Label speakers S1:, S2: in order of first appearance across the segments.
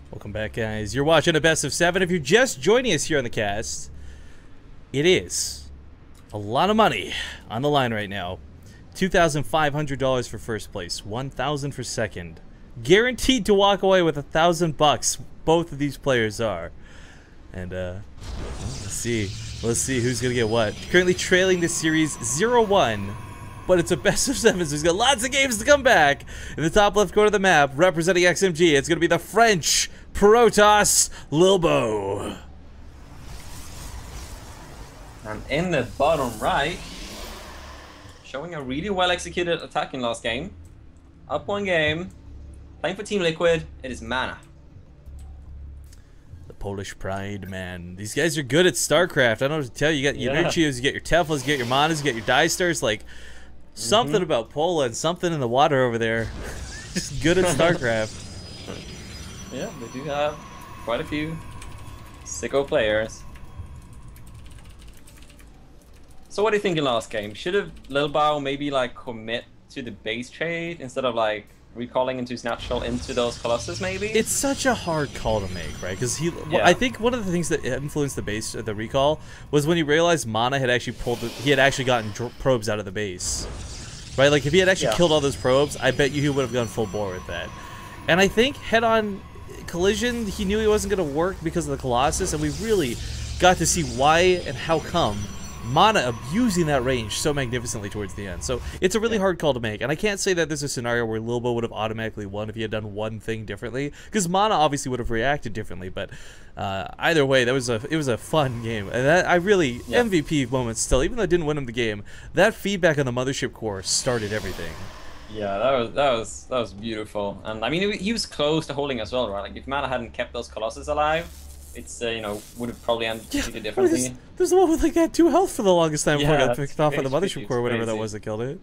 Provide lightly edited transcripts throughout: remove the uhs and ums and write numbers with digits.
S1: Welcome back, guys. You're watching a best of 7. If you're just joining us here on the cast, it is a lot of money on the line right now. $2,500 for first place, $1,000 for second. Guaranteed to walk away with $1,000. Both of these players are. And let's see who's gonna get what. Currently trailing this series 0-1. But it's a best of 7, so he's got lots of games to come back. In the top left corner of the map, representing XMG, it's going to be the French Protoss Lilbow.
S2: And in the bottom right, showing a really well-executed attack in last game. Up one game, playing for Team Liquid, it is MaNa.
S1: The Polish pride, man. These guys are good at StarCraft. I don't know what to tell you. You got your Nurchios, you get your Teflas, you get your MaNas, you get your Die-Stars, like... Something about Poland, something in the water over there. Just good at StarCraft.
S2: Yeah, they do have quite a few sicko players. So what do you think in last game? Should have Lilbow maybe like commit to the base trade instead of like recalling into his natural into those Colossus maybe?
S1: It's such a hard call to make, right? Because I think one of the things that influenced the recall was when he realized MaNa had actually he had actually gotten probes out of the base, right? Like if he had actually killed all those probes, I bet you he would have gone full bore with that. And I think head-on collision, he knew he wasn't going to work because of the Colossus, and we really got to see why and how come MaNa abusing that range so magnificently towards the end. So it's a really hard call to make, and I can't say that there's a scenario where Lilbow would have automatically won if he had done one thing differently, because MaNa obviously would have reacted differently. But either way, it was a fun game, and I really MVP moments still, even though I didn't win him the game. That feedback on the mothership core started everything.
S2: Yeah, that was beautiful, and I mean he was close to holding as well, right? Like if MaNa hadn't kept those Colossus alive, it's you know, would have probably ended differently.
S1: There's the one with like that 2 health for the longest time before it got picked off on the mothership core, or whatever that was that killed it.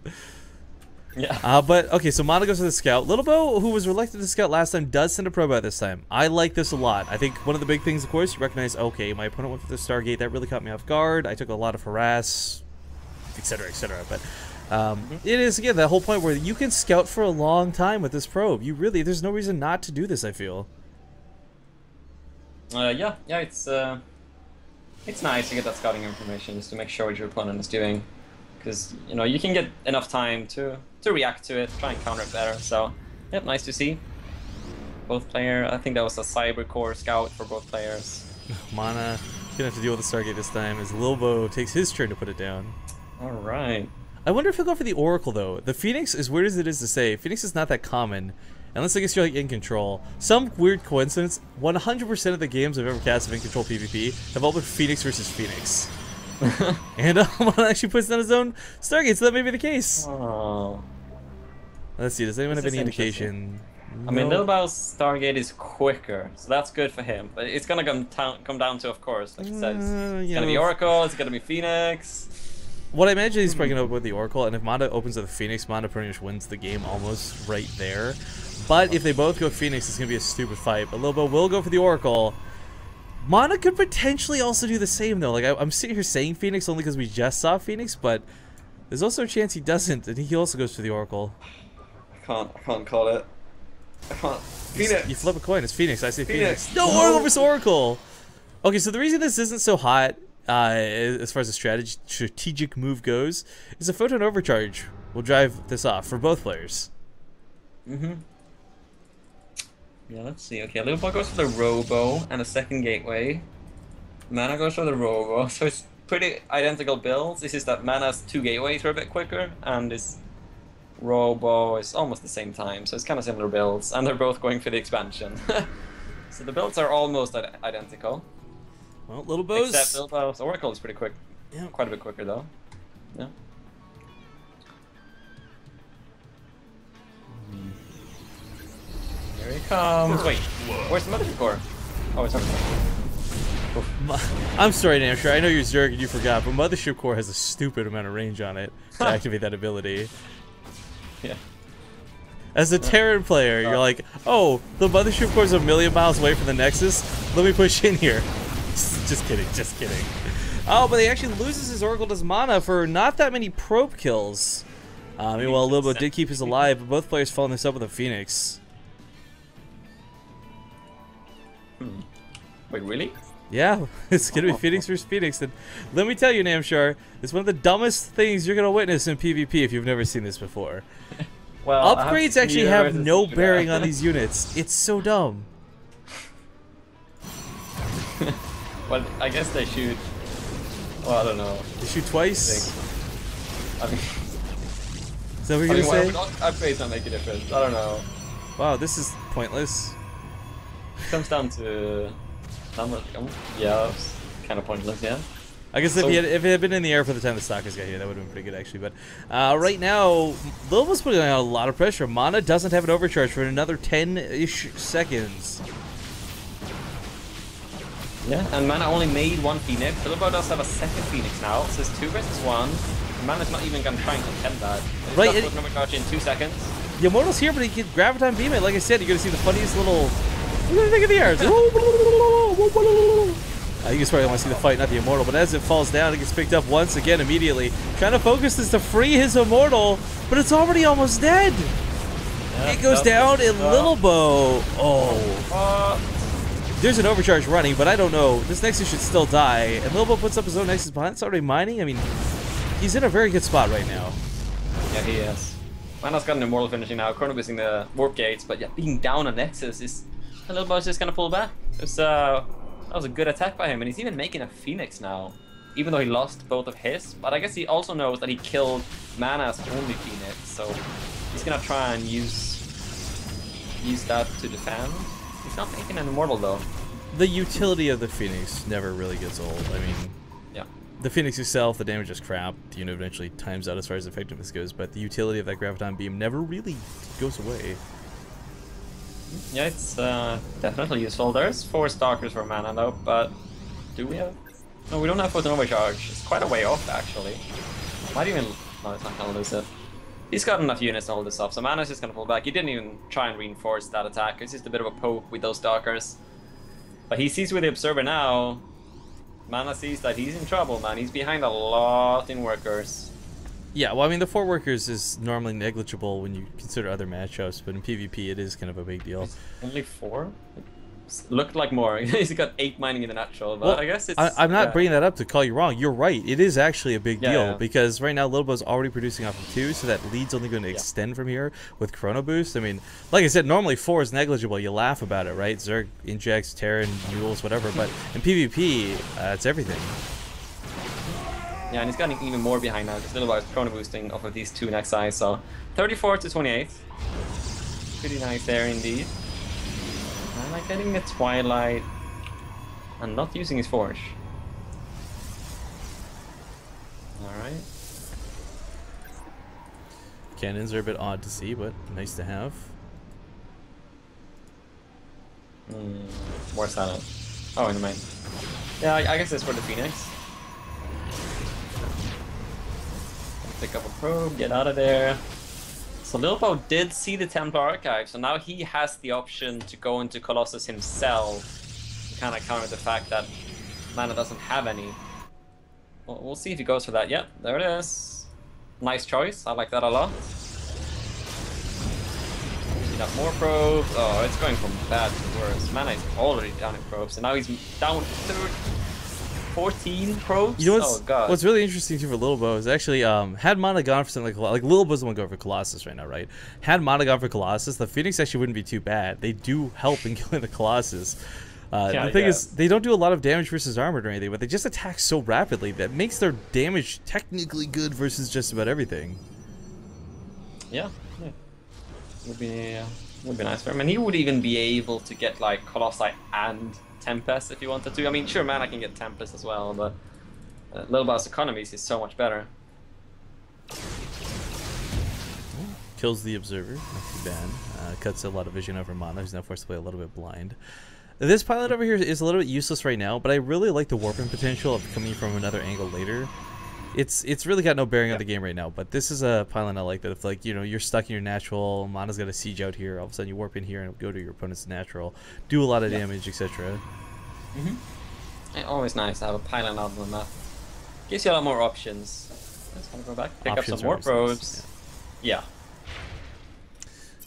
S2: Yeah.
S1: But okay, so MaNa goes to the scout. Lilbow, who was reluctant to scout last time, does send a probe out this time. I like this a lot. I think one of the big things, of course, you recognize, okay, my opponent went for the Stargate. That really caught me off guard. I took a lot of harass, etc., etc. But it is, again, that whole point where you can scout for a long time with this probe. You really, there's no reason not to do this, I feel.
S2: Yeah, it's nice to get that scouting information just to make sure what your opponent is doing, because you know you can get enough time to react to it, try and counter it better. So, yep, nice to see. Both player, I think that was a cyber core scout for both players.
S1: MaNa gonna have to deal with the Stargate this time as Lilbow takes his turn to put it down.
S2: All right.
S1: I wonder if he'll go for the Oracle though. The Phoenix, as weird as it is to say, Phoenix is not that common. Unless I guess you're like in control. Some weird coincidence, 100% of the games I've ever cast of in control PvP have all been Phoenix versus Phoenix. And MaNa actually puts down his own Stargate, so that may be the case.
S2: Oh.
S1: Let's see, does anyone have any indication?
S2: I mean, Lilbow's Stargate is quicker, so that's good for him. But it's gonna come down to, of course, like he says, it's gonna be Oracle, it's gonna be Phoenix.
S1: What I imagine he's probably gonna open with the Oracle, and if MaNa opens with the Phoenix, MaNa pretty much wins the game almost right there. But if they both go Phoenix, it's going to be a stupid fight. But Lilbow will go for the Oracle. MaNa could potentially also do the same, though. Like, I'm sitting here saying Phoenix only because we just saw Phoenix, but there's also a chance he doesn't, and he also goes for the Oracle.
S2: I can't call it. I can't. Phoenix!
S1: You flip a coin, it's Phoenix. I say Phoenix. No, Oracle versus Oracle! Okay, so the reason this isn't so hot, as far as the strategic move goes, is a Photon Overcharge will drive this off for both players.
S2: Yeah, let's see. Okay, Lilbow goes for the Robo and a second gateway. MaNa goes for the Robo, so it's pretty identical builds. It's just that MaNa's 2 gateways are a bit quicker, and this Robo is almost the same time, so it's kind of similar builds, and they're both going for the expansion. So the builds are almost identical.
S1: Well, Lilbow's...
S2: Except Lilbow's Oracle is pretty quick.
S1: Yeah.
S2: Quite a bit quicker, though. Yeah. Here he comes. Wait, where's the mothership core? Oh, it's over there.
S1: I'm sorry, Namshire. I know you're Zerg and you forgot, but Mothership Core has a stupid amount of range on it to activate that ability.
S2: Yeah.
S1: As a Terran player, you're like, oh, the Mothership Core is a million miles away from the Nexus. Let me push in here. Just kidding, just kidding. Oh, but he actually loses his Oracle to MaNa for not that many probe kills. Meanwhile, Lilbow did keep his alive, but both players following this up with a Phoenix.
S2: Wait, really?
S1: Yeah, it's gonna be Phoenix versus Phoenix, and let me tell you, Namshar, it's one of the dumbest things you're gonna witness in PvP if you've never seen this before.
S2: Well,
S1: upgrades actually have no bearing on these units. It's so dumb.
S2: Well, I guess they shoot. Well, I don't know.
S1: They shoot twice.
S2: I mean,
S1: is that what you're gonna say?
S2: Upgrades don't make a difference. I don't know.
S1: Wow, this is pointless.
S2: It comes down to. Yeah, it's kind of pointless. Yeah.
S1: I guess if it had been in the air for the time the Stalkers got here, that would have been pretty good actually. But right now, Lilbow's putting on a lot of pressure. MaNa doesn't have an overcharge for another 10-ish seconds.
S2: Yeah, and MaNa only made one Phoenix. Lilbow does have a second Phoenix now, so it's 2 versus 1. MaNa's not even going to try and contend that. He's
S1: right.
S2: Got overcharge in 2 seconds.
S1: The Immortal's here, but he can Graviton Beam it. Like I said, you're going to see the funniest little... Look at the thing in the air. You just probably want to see the fight, not the Immortal, but as it falls down, it gets picked up once again immediately. Trying to focus this to free his Immortal, but it's already almost dead. Yeah, it goes down, and Lilbow. There's an overcharge running, but I don't know. This Nexus should still die, and Lilbow puts up his own Nexus behind. It's already mining. I mean, he's in a very good spot right now.
S2: Yeah, he is. MaNa's got an Immortal finishing now, Chrono boosting the Warp Gates, but yeah, being down on Nexus is... Lilbow's just going to pull back. That was a good attack by him, and he's even making a Phoenix now, even though he lost both of his. But I guess he also knows that he killed MaNa's only Phoenix, so he's gonna try and use that to defend. He's not making an Immortal though.
S1: The utility of the Phoenix never really gets old. I mean,
S2: yeah,
S1: the Phoenix itself, the damage is crap. The unit eventually times out as far as effectiveness goes, but the utility of that Graviton Beam never really goes away.
S2: Yeah, it's definitely useful. There's 4 Stalkers for MaNa though, but do we have... No, we don't have Photon Overcharge. It's quite a way off actually. Might even... No, it's not gonna lose it. He's got enough units to hold this off, so MaNa's just gonna pull back. He didn't even try and reinforce that attack. It's just a bit of a poke with those Stalkers. But he sees with the Observer now. MaNa sees that he's in trouble, man. He's behind a lot in workers.
S1: Yeah, well, I mean, the 4 workers is normally negligible when you consider other matchups, but in PvP it is kind of a big deal.
S2: It's only 4? Looked like more. He's got 8 mining in the natural, but well, I guess it's...
S1: I'm not bringing that up to call you wrong. You're right. It is actually a big deal because right now Lilbow's already producing off of 2, so that lead's only going to extend from here with Chrono Boost. I mean, like I said, normally 4 is negligible. You laugh about it, right? Zerg, Injects, Terran, Mules, whatever, but in PvP, it's everything.
S2: Yeah, and he's getting even more behind now because Lilbow is Chrono boosting off of these 2 Nexi, so 34 to 28. Pretty nice there indeed. I like getting the Twilight and not using his Forge. Alright.
S1: Cannons are a bit odd to see, but nice to have.
S2: More silent. Oh, in the main. Yeah, I guess that's for the Phoenix. Pick up a probe, get out of there. So Lilbow did see the Templar Archive, so now he has the option to go into Colossus himself to kind of counter the fact that MaNa doesn't have any. Well, we'll see if he goes for that. Yep, there it is. Nice choice. I like that a lot. He'd have more probes. Oh, it's going from bad to worse. MaNa is already down in probes, and now he's down 14 probes?
S1: You know
S2: oh god.
S1: What's really interesting too for Lilbow is actually had MaNa gone for something like Lilbow's the one going for Colossus right now, right? Had MaNa gone for Colossus, the Phoenix actually wouldn't be too bad. They do help in killing the Colossus. The thing is, they don't do a lot of damage versus armored or anything, but they just attack so rapidly that makes their damage technically good versus just about everything.
S2: Yeah. Would be nice for him, and he would even be able to get like Colossi and Tempest if you wanted to. I mean, sure, MaNa can get Tempest as well, but Lilbow's economies is so much better.
S1: Kills the Observer, not too bad. Cuts a lot of vision over MaNa, who's now forced to play a little bit blind. This pilot over here is a little bit useless right now, but I really like the warping potential of coming from another angle later. It's really got no bearing on the game right now, but this is a pylon I like that if, like, you know, you're stuck in your natural, MaNa's got a siege out here, all of a sudden you warp in here and go to your opponent's natural, do a lot of damage, etc.
S2: Always nice to have a pylon out on the map. Gives you a lot more options. Let's go back, pick up some more probes. Yeah.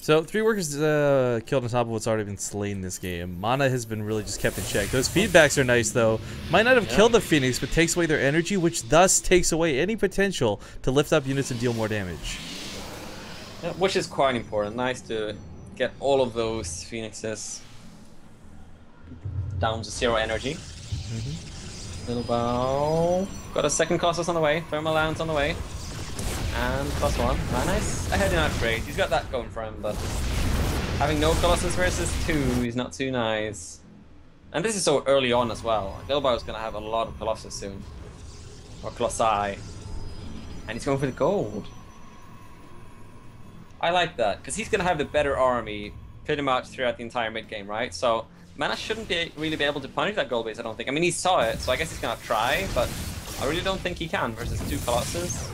S1: So 3 workers killed on top of what's already been slain this game. MaNa has been really just kept in check. Those feedbacks are nice though. Might not have killed the Phoenix, but takes away their energy, which thus takes away any potential to lift up units and deal more damage.
S2: Yeah, which is quite important. Nice to get all of those Phoenixes down to 0 energy. Lilbow got a second Colossus on the way. Thermal Lance on the way. And +1. Nice ahead in upgrade. He's got that going for him, but having no Colossus versus 2 is not too nice. And this is so early on as well. Lilbow is going to have a lot of Colossus soon. Or Colossi. And he's going for the gold. I like that, because he's going to have the better army pretty much throughout the entire mid-game, right? So MaNa shouldn't really be able to punish that gold base, I don't think. I mean, he saw it, so I guess he's going to try, but I really don't think he can versus 2 Colossus.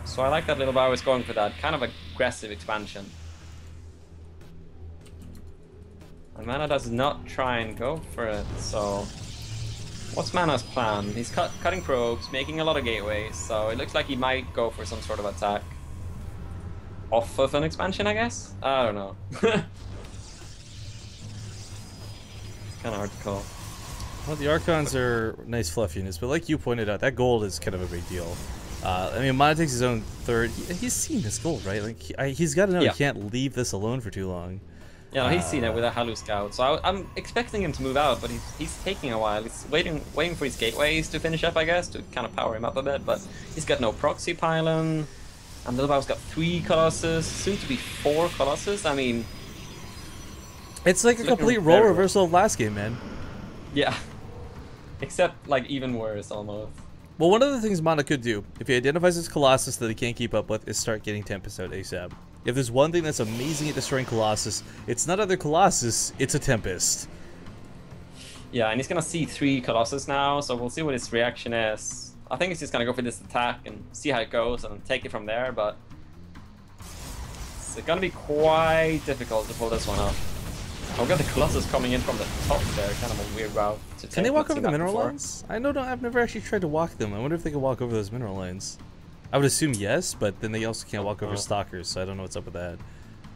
S2: So I like that Lilbow is going for that kind of aggressive expansion. And MaNa does not try and go for it, so... What's MaNa's plan? He's cutting probes, making a lot of gateways, so it looks like he might go for some sort of attack. Off of an expansion, I guess? I don't know. Kind of hard to call.
S1: Well, the Archons are nice fluff units, but like you pointed out, that gold is kind of a big deal. I mean, MaNa takes his own third. He's seen this gold, right? Like he's got to know he can't leave this alone for too long.
S2: Yeah, he's seen it with a Halu Scout, so I'm expecting him to move out, but he's taking a while. He's waiting for his gateways to finish up, I guess, to kind of power him up a bit, but he's got no proxy pylon, and Lilbow's got 3 Colossus, soon to be 4 Colossus. I mean...
S1: It's like a complete role reversal of last game, man.
S2: Yeah. Except, like, even worse, almost.
S1: Well, one of the things MaNa could do, if he identifies his Colossus that he can't keep up with, is start getting Tempest out ASAP. If there's one thing that's amazing at destroying Colossus, it's not other Colossus, it's a Tempest.
S2: Yeah, and he's gonna see 3 Colossus now, so we'll see what his reaction is. I think he's just gonna go for this attack and see how it goes and take it from there, but it's gonna be quite difficult to pull this one off. I've got the Colossus coming in from the top there, kind of a weird route to take.
S1: Can they walk over the mineral lines? I know, I've never actually tried to walk them. I wonder if they can walk over those mineral lines. I would assume yes, but then they also can't walk over stalkers, so I don't know what's up with that.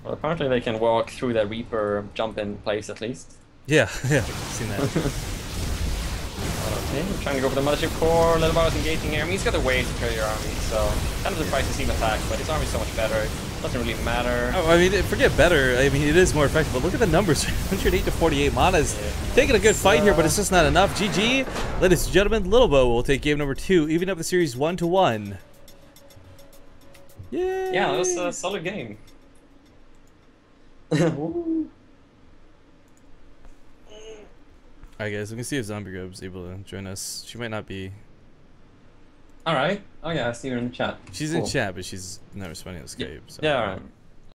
S2: Well, apparently they can walk through the Reaper jump in place at least.
S1: Yeah, yeah, I've seen that.
S2: Okay, we're trying to go for the Mothership Core. Lilbow is engaging here. I mean, he's got a way to carry your army, so kind of surprised to see him attack, but his army's so much better. Doesn't really matter.
S1: Oh, I mean, forget better. I mean, it is more effective, but look at the numbers. 108 to 48. MaNa's taking a good fight here, but it's just not enough. GG. Ladies and gentlemen, Lilbow will take game number 2, even up the series 1-1. Yay!
S2: Yeah, that was a solid game.
S1: Alright guys, we can see if Zombie Grub's able to join us. She might not be.
S2: Alright. Oh yeah, I see her in the chat.
S1: She's in chat, but she's not responding to Skype. So.
S2: Yeah, alright.